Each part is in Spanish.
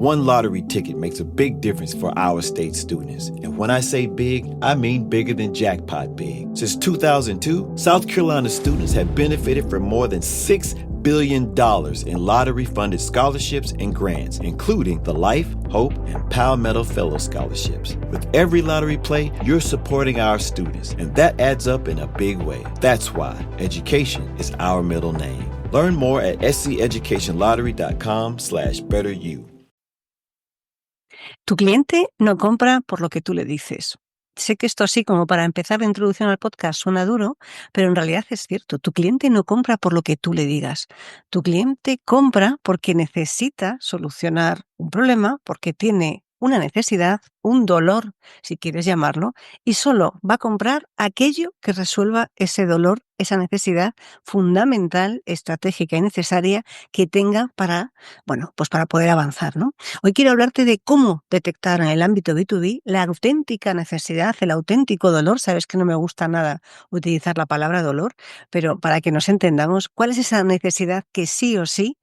one lottery ticket makes a big difference for our state students. And when I say big, I mean bigger than jackpot big. Since 2002, South Carolina students have benefited from more than $6 billion in lottery-funded scholarships and grants, including the Life, Hope, and Palmetto Fellow Scholarships. With every lottery play, you're supporting our students, and that adds up in a big way. That's why education is our middle name. Learn more at sceducationlottery.com/betteryou. Tu cliente no compra por lo que tú le dices. Sé que esto así como para empezar la introducción al podcast suena duro, pero en realidad es cierto. Tu cliente no compra por lo que tú le digas. Tu cliente compra porque necesita solucionar un problema, porque tiene una necesidad, un dolor, si quieres llamarlo, y solo va a comprar aquello que resuelva ese dolor, esa necesidad fundamental, estratégica y necesaria que tenga para poder avanzar, ¿no? Hoy quiero hablarte de cómo detectar en el ámbito B2B la auténtica necesidad, el auténtico dolor. Sabes que no me gusta nada utilizar la palabra dolor, pero para que nos entendamos, ¿cuál es esa necesidad que sí o sí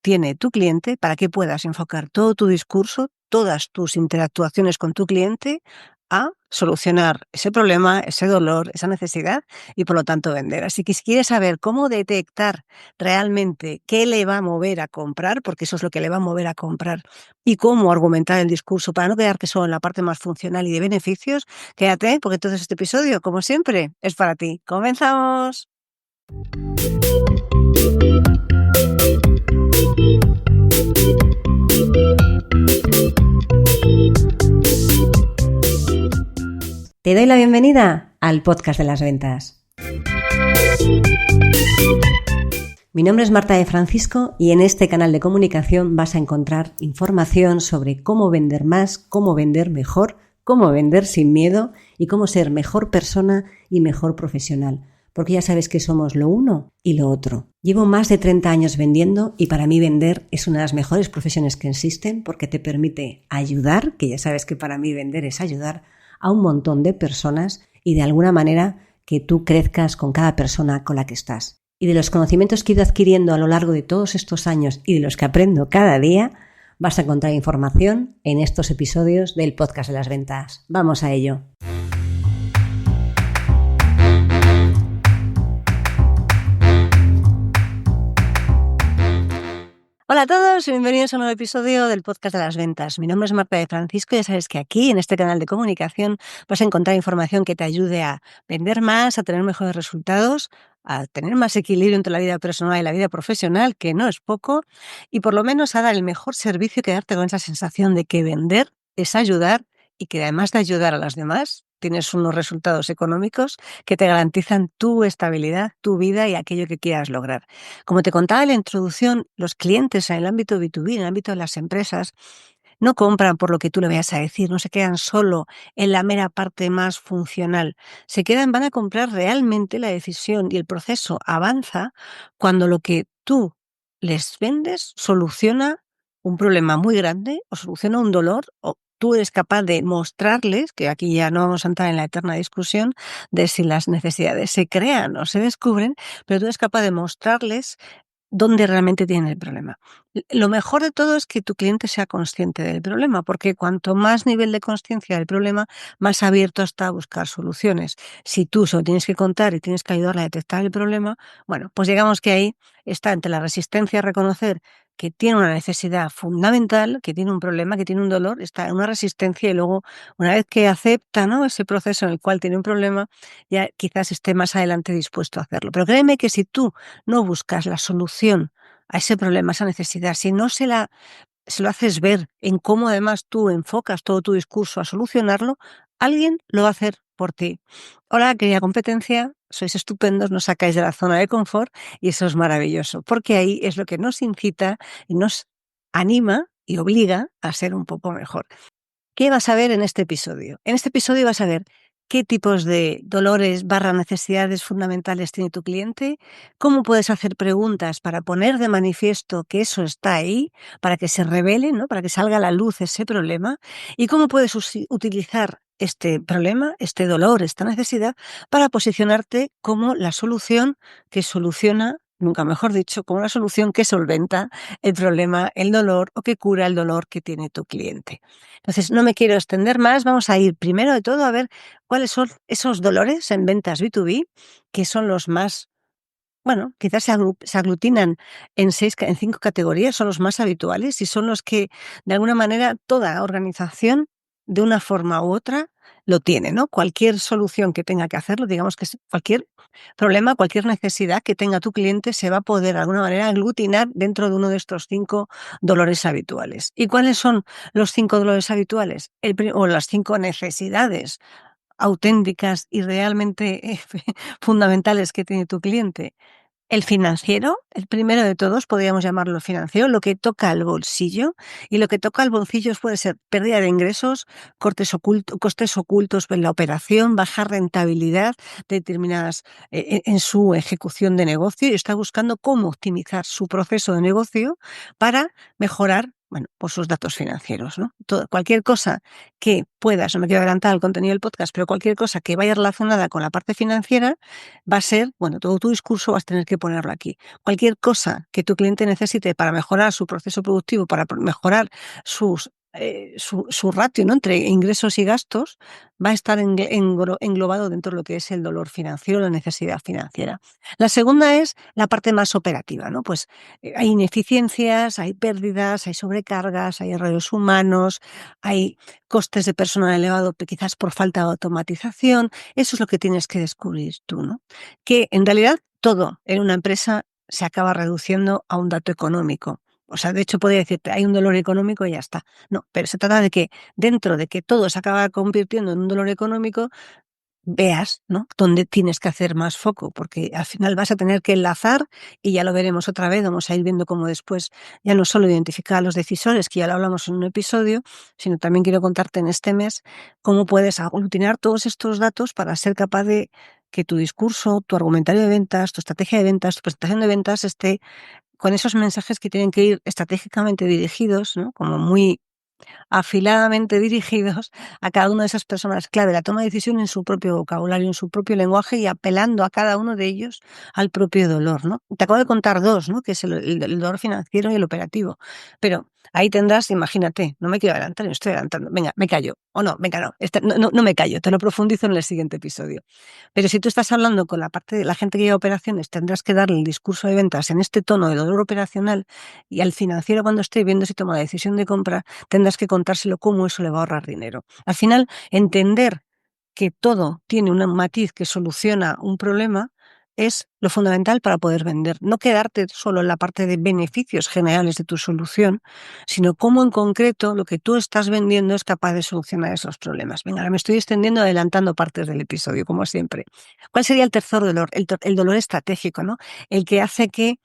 tiene tu cliente para que puedas enfocar todo tu discurso, todas tus interactuaciones con tu cliente a solucionar ese problema, ese dolor, esa necesidad y por lo tanto vender? Así que si quieres saber cómo detectar realmente qué le va a mover a comprar, porque eso es lo que le va a mover a comprar, y cómo argumentar el discurso para no quedarte solo en la parte más funcional y de beneficios, quédate porque entonces este episodio, como siempre, es para ti. ¡Comenzamos! Te doy la bienvenida al podcast de las ventas. Mi nombre es Marta de Francisco y en este canal de comunicación vas a encontrar información sobre cómo vender más, cómo vender mejor, cómo vender sin miedo y cómo ser mejor persona y mejor profesional. Porque ya sabes que somos lo uno y lo otro. Llevo más de 30 años vendiendo y para mí vender es una de las mejores profesiones que existen porque te permite ayudar, que ya sabes que para mí vender es ayudar a un montón de personas y de alguna manera que tú crezcas con cada persona con la que estás. Y de los conocimientos que he ido adquiriendo a lo largo de todos estos años y de los que aprendo cada día, vas a encontrar información en estos episodios del podcast de las ventas. ¡Vamos a ello! Hola a todos y bienvenidos a un nuevo episodio del podcast de las ventas. Mi nombre es Marta de Francisco y ya sabes que aquí en este canal de comunicación vas a encontrar información que te ayude a vender más, a tener mejores resultados, a tener más equilibrio entre la vida personal y la vida profesional, que no es poco, y por lo menos a dar el mejor servicio, quedarte con esa sensación de que vender es ayudar y que además de ayudar a los demás, tienes unos resultados económicos que te garantizan tu estabilidad, tu vida y aquello que quieras lograr. Como te contaba en la introducción, los clientes en el ámbito B2B, en el ámbito de las empresas, no compran por lo que tú le vayas a decir, no se quedan solo en la mera parte más funcional. Van a comprar realmente la decisión y el proceso avanza cuando lo que tú les vendes soluciona un problema muy grande o soluciona un dolor o tú eres capaz de mostrarles, que aquí ya no vamos a entrar en la eterna discusión de si las necesidades se crean o se descubren, pero tú eres capaz de mostrarles dónde realmente tienen el problema. Lo mejor de todo es que tu cliente sea consciente del problema, porque cuanto más nivel de conciencia del problema, más abierto está a buscar soluciones. Si tú solo tienes que contar y tienes que ayudarle a detectar el problema, bueno, pues digamos que ahí está entre la resistencia a reconocer que tiene una necesidad fundamental, que tiene un problema, que tiene un dolor, está en una resistencia y luego una vez que acepta, ¿no?, ese proceso en el cual tiene un problema, ya quizás esté más adelante dispuesto a hacerlo. Pero créeme que si tú no buscas la solución a ese problema, a esa necesidad, si no se lo haces ver en cómo además tú enfocas todo tu discurso a solucionarlo, alguien lo va a hacer por ti. Hola, querida competencia, sois estupendos, nos sacáis de la zona de confort y eso es maravilloso, porque ahí es lo que nos incita y nos anima y obliga a ser un poco mejor. ¿Qué vas a ver en este episodio? En este episodio vas a ver qué tipos de dolores / necesidades fundamentales tiene tu cliente, cómo puedes hacer preguntas para poner de manifiesto que eso está ahí, para que se revele, ¿no?, para que salga a la luz ese problema, y cómo puedes utilizar este problema, este dolor, esta necesidad, para posicionarte como la solución que soluciona nunca mejor dicho, como una solución que solventa el problema, el dolor o que cura el dolor que tiene tu cliente. Entonces, no me quiero extender más, vamos a ir primero de todo a ver cuáles son esos dolores en ventas B2B, que son los más, bueno, quizás se aglutinan en 5 categorías, son los más habituales y son los que, de alguna manera, toda organización, de una forma u otra, lo tiene, ¿no? Cualquier solución que tenga que hacerlo, digamos que cualquier problema, cualquier necesidad que tenga tu cliente se va a poder, de alguna manera, aglutinar dentro de uno de estos 5 dolores habituales. ¿Y cuáles son los 5 dolores habituales? O las 5 necesidades auténticas y realmente fundamentales que tiene tu cliente. El financiero, el primero de todos, podríamos llamarlo financiero, lo que toca al bolsillo, y lo que toca al bolsillo puede ser pérdida de ingresos, costes ocultos en la operación, baja rentabilidad determinadas en su ejecución de negocio, y está buscando cómo optimizar su proceso de negocio para mejorar, bueno, pues sus datos financieros, ¿no? Cualquier cosa que puedas, no me quiero adelantar al contenido del podcast, pero cualquier cosa que vaya relacionada con la parte financiera va a ser, bueno, todo tu discurso vas a tener que ponerlo aquí. Cualquier cosa que tu cliente necesite para mejorar su proceso productivo, para mejorar su ratio, ¿no?, entre ingresos y gastos, va a estar englobado dentro de lo que es el dolor financiero, la necesidad financiera. La segunda es la parte más operativa, ¿no? Pues hay ineficiencias, hay pérdidas, hay sobrecargas, hay errores humanos, hay costes de personal elevado, quizás por falta de automatización. Eso es lo que tienes que descubrir tú, ¿no? Que en realidad todo en una empresa se acaba reduciendo a un dato económico. O sea, de hecho podría decirte, hay un dolor económico y ya está. No, pero se trata de que dentro de que todo se acaba convirtiendo en un dolor económico, veas, ¿no?, dónde tienes que hacer más foco, porque al final vas a tener que enlazar, y ya lo veremos otra vez, vamos a ir viendo cómo después ya no solo identificar a los decisores, que ya lo hablamos en un episodio, sino también quiero contarte en este mes cómo puedes aglutinar todos estos datos para ser capaz de que tu discurso, tu argumentario de ventas, tu estrategia de ventas, tu presentación de ventas esté con esos mensajes que tienen que ir estratégicamente dirigidos, ¿no?, como muy afiladamente dirigidos a cada una de esas personas clave, la toma de decisión en su propio vocabulario, en su propio lenguaje, y apelando a cada uno de ellos al propio dolor, ¿no? Te acabo de contar dos, ¿no?, que es el dolor financiero y el operativo, pero ahí tendrás, imagínate, no me quiero adelantar, me estoy adelantando, venga, me callo, o no, venga, no, no me callo, te lo profundizo en el siguiente episodio. Pero si tú estás hablando con la parte de la gente que lleva operaciones, tendrás que darle el discurso de ventas en este tono de dolor operacional, y al financiero, cuando esté viendo si toma la decisión de compra, tendrás que contárselo cómo eso le va a ahorrar dinero. Al final, entender que todo tiene un matiz que soluciona un problema es lo fundamental para poder vender. No quedarte solo en la parte de beneficios generales de tu solución, sino cómo en concreto lo que tú estás vendiendo es capaz de solucionar esos problemas. Venga, ahora me estoy extendiendo, adelantando partes del episodio, como siempre. ¿Cuál sería el tercer dolor? El dolor estratégico, ¿no? El que hace que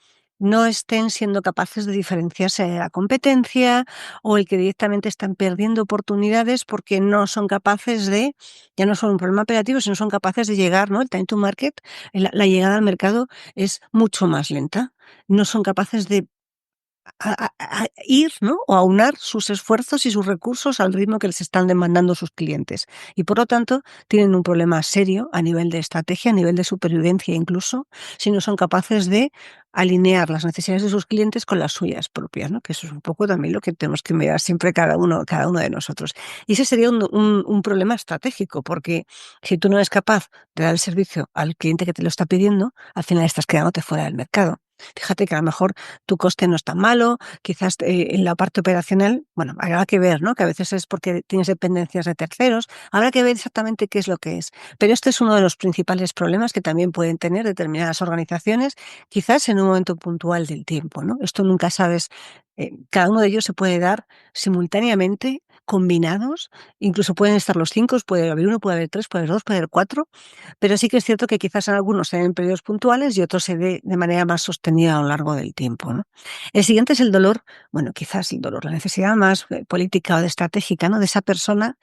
no estén siendo capaces de diferenciarse de la competencia, o el que directamente están perdiendo oportunidades porque no son capaces de, ya no son un problema operativo, sino son capaces de llegar, ¿no? El time to market, la llegada al mercado es mucho más lenta. No son capaces de a ir, ¿no?, o aunar sus esfuerzos y sus recursos al ritmo que les están demandando sus clientes. Y por lo tanto, tienen un problema serio a nivel de estrategia, a nivel de supervivencia incluso, si no son capaces de alinear las necesidades de sus clientes con las suyas propias, ¿no? Que eso es un poco también lo que tenemos que mirar siempre cada uno de nosotros. Y ese sería un problema estratégico, porque si tú no eres capaz de dar el servicio al cliente que te lo está pidiendo, al final estás quedándote fuera del mercado. Fíjate que a lo mejor tu coste no es tan malo, quizás en la parte operacional, bueno, habrá que ver, ¿no?, que a veces es porque tienes dependencias de terceros, habrá que ver exactamente qué es lo que es. Pero este es uno de los principales problemas que también pueden tener determinadas organizaciones, quizás en un momento puntual del tiempo, ¿no? Esto nunca sabes, cada uno de ellos se puede dar simultáneamente, combinados, incluso pueden estar los 5, puede haber 1, puede haber 3, puede haber 2, puede haber 4, pero sí que es cierto que quizás en algunos se den en periodos puntuales y otros se dé de manera más sostenida a lo largo del tiempo, ¿no? El siguiente es el dolor, bueno, quizás el dolor, la necesidad más política o de estratégica, ¿no?, de esa persona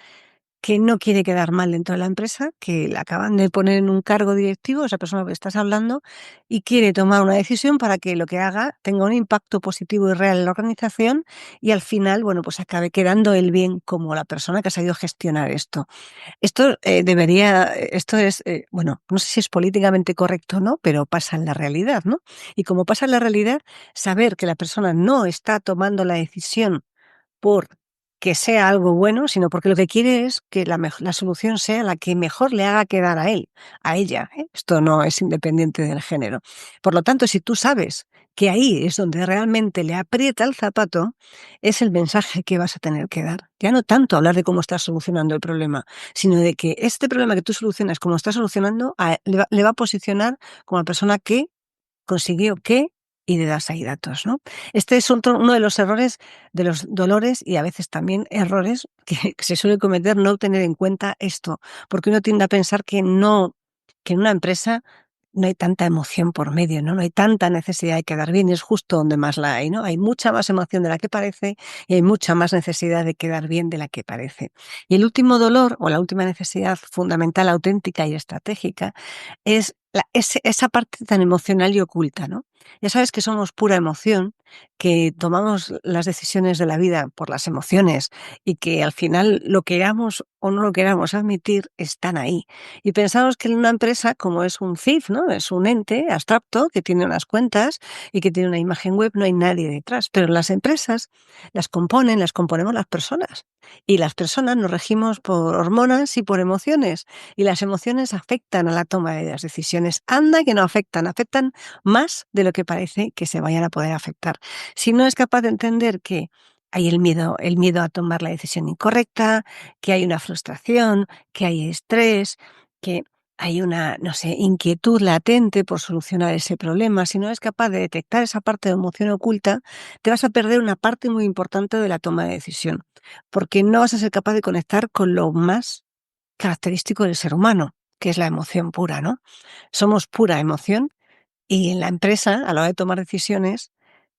que no quiere quedar mal dentro de la empresa, que le acaban de poner en un cargo directivo, esa persona que estás hablando, y quiere tomar una decisión para que lo que haga tenga un impacto positivo y real en la organización y al final, bueno, pues acabe quedando él bien como la persona que ha sabido gestionar esto. Esto es, bueno, no sé si es políticamente correcto o no, pero pasa en la realidad, ¿no? Y como pasa en la realidad, saber que la persona no está tomando la decisión por que sea algo bueno, sino porque lo que quiere es que la solución sea la que mejor le haga quedar a él, a ella, ¿eh? Esto no es independiente del género. Por lo tanto, si tú sabes que ahí es donde realmente le aprieta el zapato, es el mensaje que vas a tener que dar. Ya no tanto hablar de cómo estás solucionando el problema, sino de que este problema que tú solucionas, como estás solucionando, le va a posicionar como la persona que consiguió qué y le das ahí datos, ¿no? Este es uno de los errores, de los dolores y a veces también errores que se suele cometer no tener en cuenta esto, porque uno tiende a pensar que en una empresa no hay tanta emoción por medio, ¿no? No hay tanta necesidad de quedar bien, es justo donde más la hay, ¿no? Hay mucha más emoción de la que parece y hay mucha más necesidad de quedar bien de la que parece. Y el último dolor o la última necesidad fundamental, auténtica y estratégica es esa parte tan emocional y oculta, ¿no? Ya sabes que somos pura emoción, que tomamos las decisiones de la vida por las emociones y que al final lo queramos o no lo queramos admitir, están ahí. Y pensamos que en una empresa, como es un CIF, ¿no? Es un ente abstracto que tiene unas cuentas y que tiene una imagen web, no hay nadie detrás. Pero las empresas las componemos las personas. Y las personas nos regimos por hormonas y por emociones. Y las emociones afectan a la toma de las decisiones. Anda que no afectan, afectan más de lo que parece que se vayan a poder afectar. Si no es capaz de entender que hay el miedo a tomar la decisión incorrecta, que hay una frustración, que hay estrés, que hay una, no sé, inquietud latente por solucionar ese problema. Si no es capaz de detectar esa parte de emoción oculta, te vas a perder una parte muy importante de la toma de decisión, porque no vas a ser capaz de conectar con lo más característico del ser humano, que es la emoción pura, ¿no? Somos pura emoción y en la empresa, a la hora de tomar decisiones,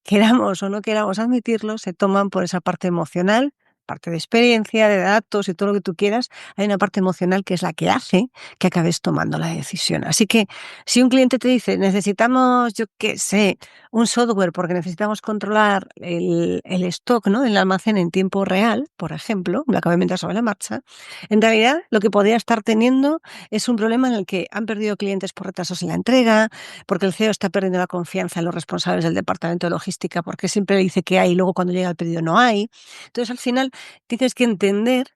queramos o no queramos admitirlo, se toman por esa parte emocional, parte de experiencia, de datos y todo lo que tú quieras. Hay una parte emocional que es la que hace que acabes tomando la decisión. Así que si un cliente te dice, necesitamos, yo qué sé, un software porque necesitamos controlar el stock, ¿no? El almacén en tiempo real, por ejemplo, lo acabo de inventar sobre la marcha, en realidad lo que podría estar teniendo es un problema en el que han perdido clientes por retrasos en la entrega, porque el CEO está perdiendo la confianza en los responsables del departamento de logística, porque siempre le dice que hay y luego cuando llega el pedido no hay. Entonces, al final, tienes que entender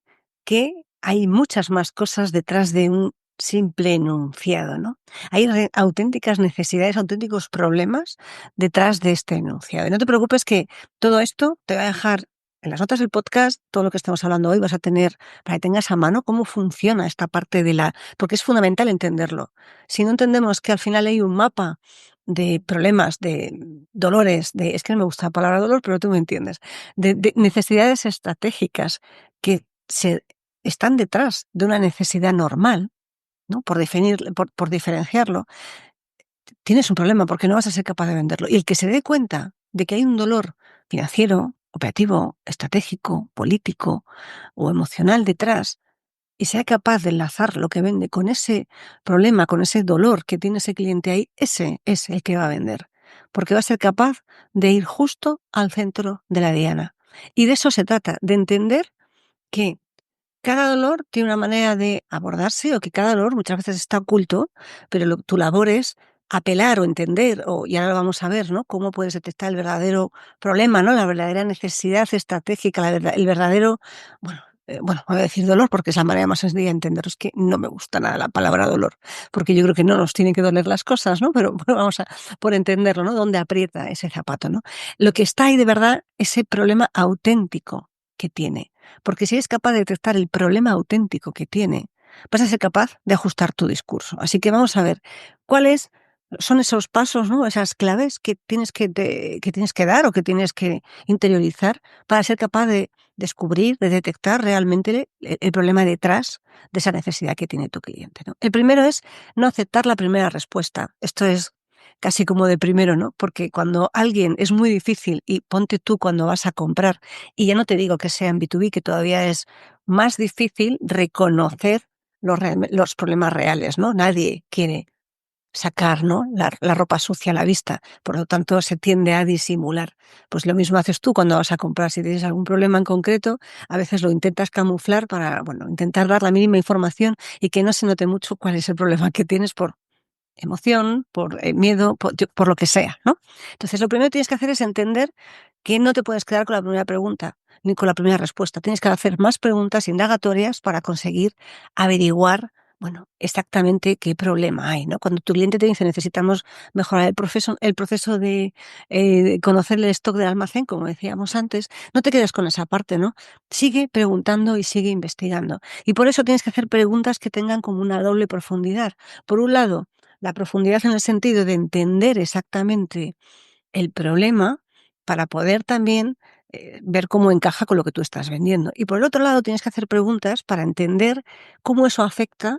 que hay muchas más cosas detrás de un simple enunciado, ¿no? Hay auténticas necesidades, auténticos problemas detrás de este enunciado. Y no te preocupes que todo esto te va a dejar en las notas del podcast, todo lo que estamos hablando hoy vas a tener para que tengas a mano cómo funciona esta parte porque es fundamental entenderlo. Si no entendemos que al final hay un mapa de problemas, de dolores, es que no me gusta la palabra dolor, pero tú me entiendes, de necesidades estratégicas que se están detrás de una necesidad normal, ¿no? Por diferenciarlo, tienes un problema porque no vas a ser capaz de venderlo. Y el que se dé cuenta de que hay un dolor financiero, operativo, estratégico, político o emocional detrás, y sea capaz de enlazar lo que vende con ese problema, con ese dolor que tiene ese cliente ahí, ese es el que va a vender. Porque va a ser capaz de ir justo al centro de la diana. Y de eso se trata, de entender que cada dolor tiene una manera de abordarse o que cada dolor muchas veces está oculto, pero tu labor es apelar o entender, y ahora lo vamos a ver, ¿no? Cómo puedes detectar el verdadero problema, ¿no? La verdadera necesidad estratégica, el verdadero, bueno, voy a decir dolor porque es la manera más sencilla de entenderlo. Es que no me gusta nada la palabra dolor, porque yo creo que no nos tienen que doler las cosas, ¿no? Pero bueno, por entenderlo, ¿no? Dónde aprieta ese zapato, ¿no? Lo que está ahí de verdad, ese problema auténtico que tiene. Porque si eres capaz de detectar el problema auténtico que tiene, vas a ser capaz de ajustar tu discurso. Así que vamos a ver cuáles son esos pasos, ¿no? Esas claves que que tienes que dar o que tienes que interiorizar para ser capaz de descubrir, de detectar realmente el problema detrás de esa necesidad que tiene tu cliente, ¿no? El primero es no aceptar la primera respuesta. Esto es casi como de primero, ¿no? Porque cuando alguien es muy difícil y ponte tú cuando vas a comprar, y ya no te digo que sea en B2B, que todavía es más difícil reconocer los problemas reales, ¿no? Nadie quiere sacar, ¿no?, la ropa sucia a la vista, por lo tanto se tiende a disimular. Pues lo mismo haces tú cuando vas a comprar. Si tienes algún problema en concreto, a veces lo intentas camuflar para, bueno, intentar dar la mínima información y que no se note mucho cuál es el problema que tienes por emoción, por miedo, por lo que sea, ¿no? Entonces, lo primero que tienes que hacer es entender que no te puedes quedar con la primera pregunta ni con la primera respuesta. Tienes que hacer más preguntas indagatorias para conseguir averiguar, bueno, exactamente qué problema hay, ¿no? Cuando tu cliente te dice necesitamos mejorar el proceso de conocer el stock del almacén, como decíamos antes, no te quedes con esa parte, ¿no? Sigue preguntando y sigue investigando. Y por eso tienes que hacer preguntas que tengan como una doble profundidad. Por un lado, la profundidad en el sentido de entender exactamente el problema para poder también ver cómo encaja con lo que tú estás vendiendo. Y por el otro lado, tienes que hacer preguntas para entender cómo eso afecta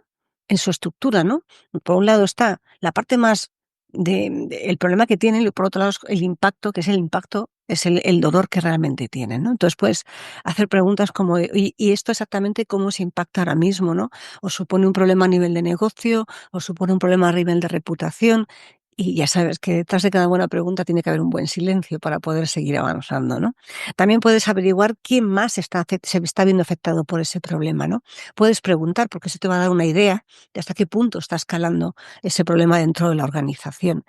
en su estructura, ¿no? Por un lado está la parte más el problema que tienen y por otro lado es el impacto, que es el impacto, es el dolor que realmente tienen, ¿no? Entonces puedes hacer preguntas como, ¿y esto exactamente cómo se impacta ahora mismo, ¿no? ¿O supone un problema a nivel de negocio? ¿O supone un problema a nivel de reputación? Y ya sabes que detrás de cada buena pregunta tiene que haber un buen silencio para poder seguir avanzando, ¿no? También puedes averiguar quién más se está viendo afectado por ese problema, ¿no? Puedes preguntar, porque eso te va a dar una idea de hasta qué punto está escalando ese problema dentro de la organización.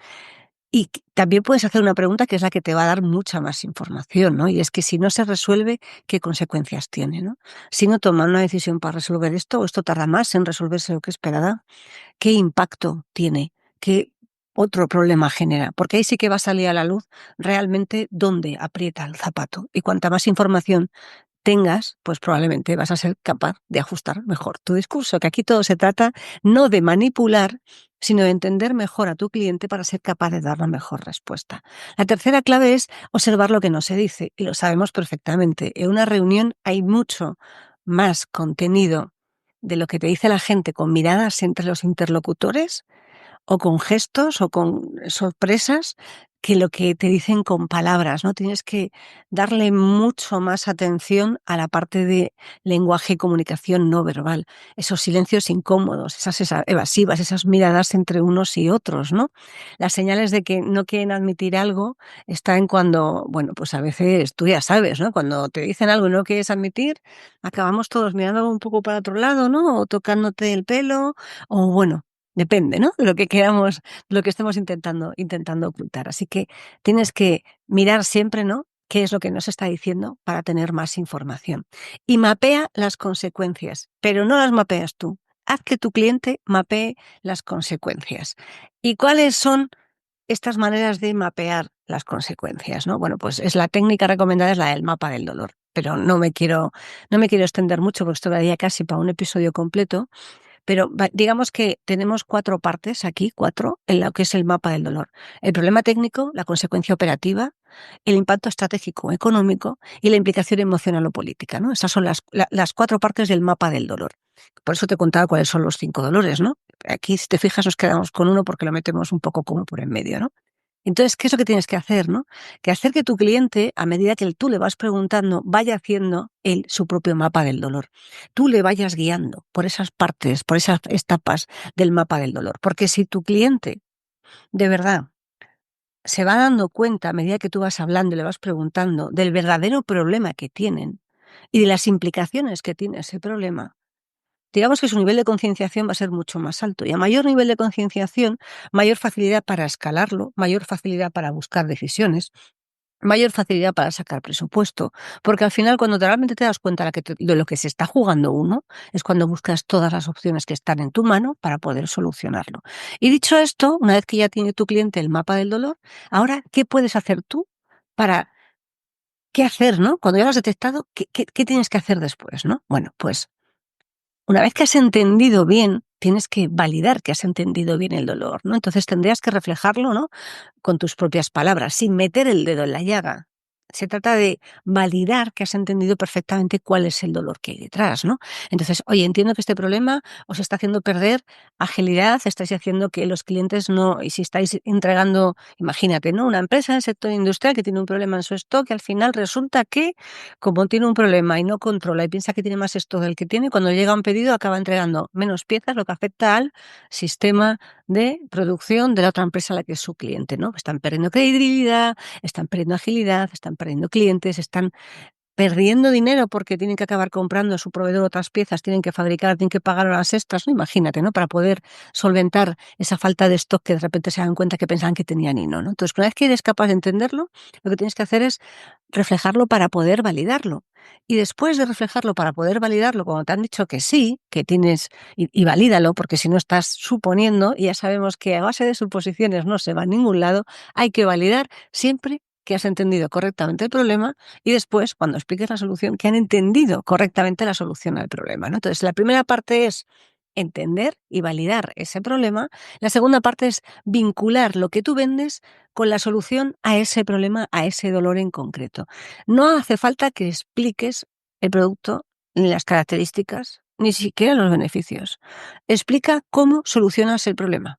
Y también puedes hacer una pregunta que es la que te va a dar mucha más información, ¿no? Y es que si no se resuelve, ¿qué consecuencias tiene, no? Si no toman una decisión para resolver esto, o esto tarda más en resolverse de lo que esperaba, ¿qué impacto tiene? ¿Qué otro problema genera? Porque ahí sí que va a salir a la luz realmente dónde aprieta el zapato. Y cuanta más información tengas, pues probablemente vas a ser capaz de ajustar mejor tu discurso, que aquí todo se trata no de manipular, sino de entender mejor a tu cliente para ser capaz de dar la mejor respuesta. La tercera clave es observar lo que no se dice, y lo sabemos perfectamente. En una reunión hay mucho más contenido de lo que te dice la gente con miradas entre los interlocutores o con gestos o con sorpresas que lo que te dicen con palabras, ¿no? Tienes que darle mucho más atención a la parte de lenguaje y comunicación no verbal, esos silencios incómodos, esas evasivas, esas miradas entre unos y otros, ¿no? Las señales de que no quieren admitir algo están cuando, bueno, pues a veces tú ya sabes, ¿no? Cuando te dicen algo y no quieres admitir, acabamos todos mirando un poco para otro lado, ¿no? O tocándote el pelo, o bueno, depende, ¿no?, de lo que queramos, de lo que estemos intentando ocultar. Así que tienes que mirar siempre, ¿no?, qué es lo que nos está diciendo para tener más información. Y mapea las consecuencias, pero no las mapeas tú. Haz que tu cliente mapee las consecuencias. ¿Y cuáles son estas maneras de mapear las consecuencias, no? Bueno, pues la técnica recomendada es la del mapa del dolor, pero no me quiero extender mucho porque esto daría casi para un episodio completo. Pero digamos que tenemos 4 partes aquí, 4, en lo que es el mapa del dolor. El problema técnico, la consecuencia operativa, el impacto estratégico económico y la implicación emocional o política, ¿no? Esas son las 4 partes del mapa del dolor. Por eso te contaba cuáles son los 5 dolores, ¿no? Aquí, si te fijas, nos quedamos con uno porque lo metemos un poco como por en medio, ¿no? Entonces, ¿qué es lo que tienes que hacer, no? Que hacer que tu cliente, a medida que tú le vas preguntando, vaya haciendo él su propio mapa del dolor. Tú le vayas guiando por esas partes, por esas etapas del mapa del dolor. Porque si tu cliente, de verdad, se va dando cuenta a medida que tú vas hablando y le vas preguntando del verdadero problema que tienen y de las implicaciones que tiene ese problema, digamos que su nivel de concienciación va a ser mucho más alto. Y a mayor nivel de concienciación, mayor facilidad para escalarlo, mayor facilidad para buscar decisiones, mayor facilidad para sacar presupuesto. Porque al final, cuando realmente te das cuenta de lo que se está jugando uno, es cuando buscas todas las opciones que están en tu mano para poder solucionarlo. Y dicho esto, una vez que ya tiene tu cliente el mapa del dolor, ahora, ¿qué puedes hacer tú para qué hacer, ¿no? Cuando ya lo has detectado, ¿qué tienes que hacer después, ¿no? Bueno, pues una vez que has entendido bien, tienes que validar que has entendido bien el dolor, ¿no? Entonces tendrías que reflejarlo, ¿no?, con tus propias palabras, sin meter el dedo en la llaga, se trata de validar que has entendido perfectamente cuál es el dolor que hay detrás, ¿no? Entonces, oye, entiendo que este problema os está haciendo perder agilidad, estáis haciendo que los clientes no, y si estáis entregando, imagínate, ¿no? Una empresa del sector industrial que tiene un problema en su stock y al final resulta que, como tiene un problema y no controla y piensa que tiene más stock del que tiene, cuando llega un pedido acaba entregando menos piezas, lo que afecta al sistema de producción de la otra empresa a la que es su cliente, ¿no? Están perdiendo credibilidad, están perdiendo agilidad, están perdiendo clientes, están perdiendo dinero porque tienen que acabar comprando a su proveedor otras piezas, tienen que fabricar, tienen que pagar horas extras, ¿no? Imagínate, ¿no? Para poder solventar esa falta de stock que de repente se dan cuenta que pensaban que tenían y no, ¿no? Entonces, una vez que eres capaz de entenderlo, lo que tienes que hacer es reflejarlo para poder validarlo. Y después de reflejarlo para poder validarlo, cuando te han dicho que sí, que tienes, y valídalo, porque si no estás suponiendo, y ya sabemos que a base de suposiciones no se va a ningún lado, hay que validar siempre que has entendido correctamente el problema y después, cuando expliques la solución, que han entendido correctamente la solución al problema, ¿no? Entonces, la primera parte es entender y validar ese problema. La segunda parte es vincular lo que tú vendes con la solución a ese problema, a ese dolor en concreto. No hace falta que expliques el producto, ni las características, ni siquiera los beneficios. Explica cómo solucionas el problema.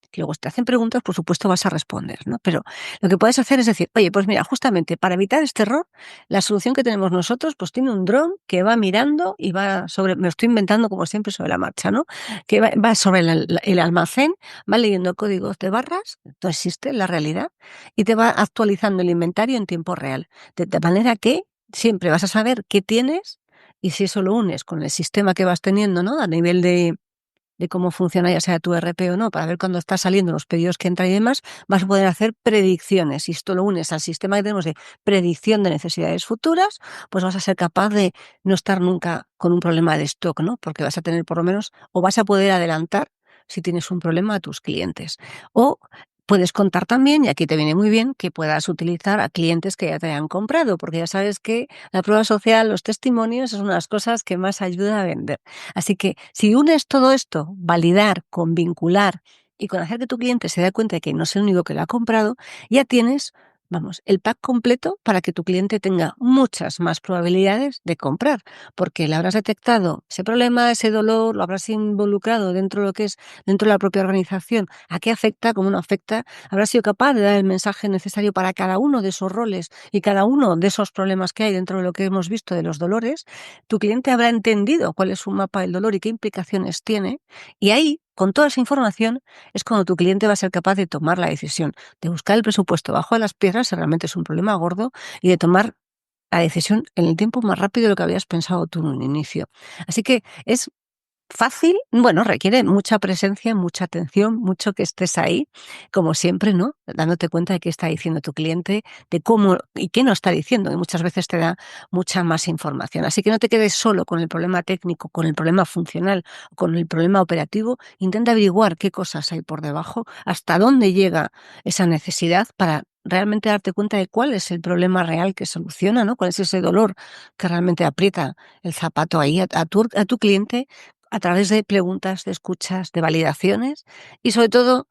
Que luego si te hacen preguntas, por supuesto vas a responder, ¿no? Pero lo que puedes hacer es decir, oye, pues mira, justamente para evitar este error, la solución que tenemos nosotros, pues tiene un dron que va mirando y va sobre, me lo estoy inventando como siempre sobre la marcha, ¿no? Que va sobre el almacén, va leyendo códigos de barras, esto existe en la realidad, y te va actualizando el inventario en tiempo real. De manera que siempre vas a saber qué tienes y si eso lo unes con el sistema que vas teniendo, ¿no? A nivel de cómo funciona ya sea tu ERP o no, para ver cuándo están saliendo los pedidos que entran y demás, vas a poder hacer predicciones. Si esto lo unes al sistema que tenemos de predicción de necesidades futuras, pues vas a ser capaz de no estar nunca con un problema de stock, ¿no? Porque vas a tener por lo menos, o vas a poder adelantar si tienes un problema a tus clientes. O puedes contar también, y aquí te viene muy bien, que puedas utilizar a clientes que ya te hayan comprado, porque ya sabes que la prueba social, los testimonios, es una de las cosas que más ayuda a vender. Así que si unes todo esto, validar, con vincular y con hacer que tu cliente se dé cuenta de que no es el único que lo ha comprado, ya tienes, vamos, el pack completo para que tu cliente tenga muchas más probabilidades de comprar, porque le habrás detectado ese problema, ese dolor, lo habrás involucrado dentro de lo que es dentro de la propia organización, a qué afecta, cómo no afecta, habrás sido capaz de dar el mensaje necesario para cada uno de esos roles y cada uno de esos problemas que hay dentro de lo que hemos visto de los dolores. Tu cliente habrá entendido cuál es su mapa del dolor y qué implicaciones tiene, y ahí, con toda esa información, es cuando tu cliente va a ser capaz de tomar la decisión, de buscar el presupuesto bajo de las piedras si realmente es un problema gordo y de tomar la decisión en el tiempo más rápido de lo que habías pensado tú en un inicio. Así que es fácil, bueno, requiere mucha presencia, mucha atención, mucho que estés ahí, como siempre, ¿no? Dándote cuenta de qué está diciendo tu cliente, de cómo y qué no está diciendo, y muchas veces te da mucha más información. Así que no te quedes solo con el problema técnico, con el problema funcional, con el problema operativo. Intenta averiguar qué cosas hay por debajo, hasta dónde llega esa necesidad para realmente darte cuenta de cuál es el problema real que soluciona, ¿no? Cuál es ese dolor que realmente aprieta el zapato ahí a tu cliente a través de preguntas, de escuchas, de validaciones y sobre todo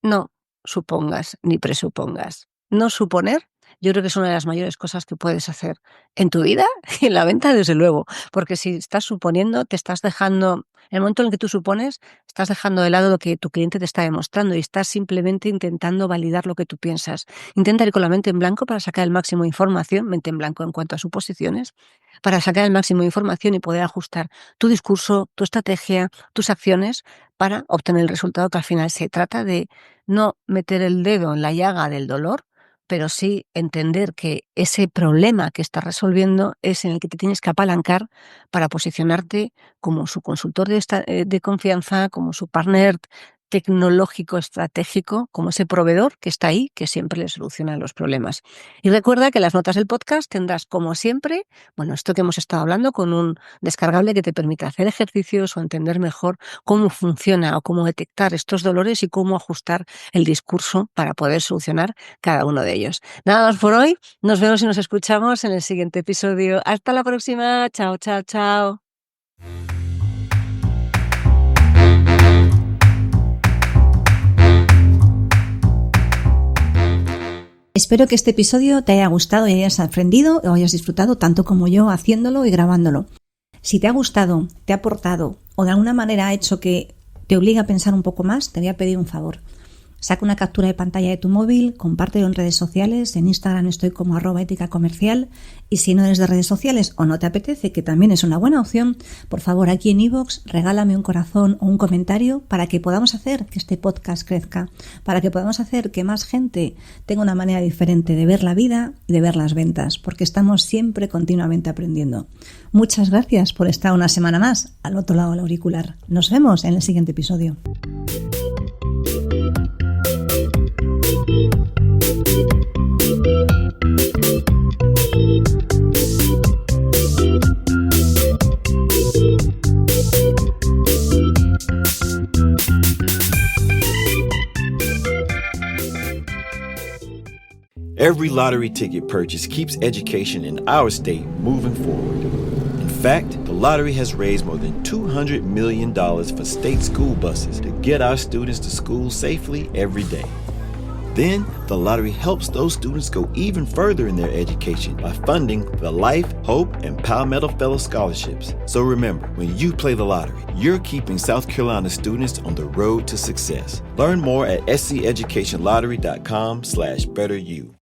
no supongas ni presupongas. No suponer, yo creo que es una de las mayores cosas que puedes hacer en tu vida y en la venta, desde luego, porque si estás suponiendo, te estás dejando, en el momento en el que tú supones, estás dejando de lado lo que tu cliente te está demostrando y estás simplemente intentando validar lo que tú piensas. Intenta ir con la mente en blanco para sacar el máximo de información, mente en blanco en cuanto a suposiciones, para sacar el máximo de información y poder ajustar tu discurso, tu estrategia, tus acciones para obtener el resultado que al final se trata de no meter el dedo en la llaga del dolor, pero sí entender que ese problema que estás resolviendo es en el que te tienes que apalancar para posicionarte como su consultor de confianza, como su partner tecnológico estratégico, como ese proveedor que está ahí, que siempre le soluciona los problemas. Y recuerda que en las notas del podcast tendrás, como siempre, bueno, esto que hemos estado hablando, con un descargable que te permite hacer ejercicios o entender mejor cómo funciona o cómo detectar estos dolores y cómo ajustar el discurso para poder solucionar cada uno de ellos. Nada más por hoy. Nos vemos y nos escuchamos en el siguiente episodio. Hasta la próxima. Chao, chao, chao. Espero que este episodio te haya gustado y hayas aprendido o hayas disfrutado tanto como yo haciéndolo y grabándolo. Si te ha gustado, te ha aportado o de alguna manera ha hecho que te obligue a pensar un poco más, te voy a pedir un favor. Saca una captura de pantalla de tu móvil, compártelo en redes sociales, en Instagram estoy como @éticacomercial, y si no eres de redes sociales o no te apetece, que también es una buena opción, por favor aquí en iVoox regálame un corazón o un comentario para que podamos hacer que este podcast crezca, para que podamos hacer que más gente tenga una manera diferente de ver la vida y de ver las ventas, porque estamos siempre continuamente aprendiendo. Muchas gracias por estar una semana más al otro lado del auricular. Nos vemos en el siguiente episodio. Every lottery ticket purchase keeps education in our state moving forward. In fact, the lottery has raised more than $200 million for state school buses to get our students to school safely every day. Then, the lottery helps those students go even further in their education by funding the Life, Hope, and Palmetto Fellow Scholarships. So remember, when you play the lottery, you're keeping South Carolina students on the road to success. Learn more at sceducationlottery.com/betteryou.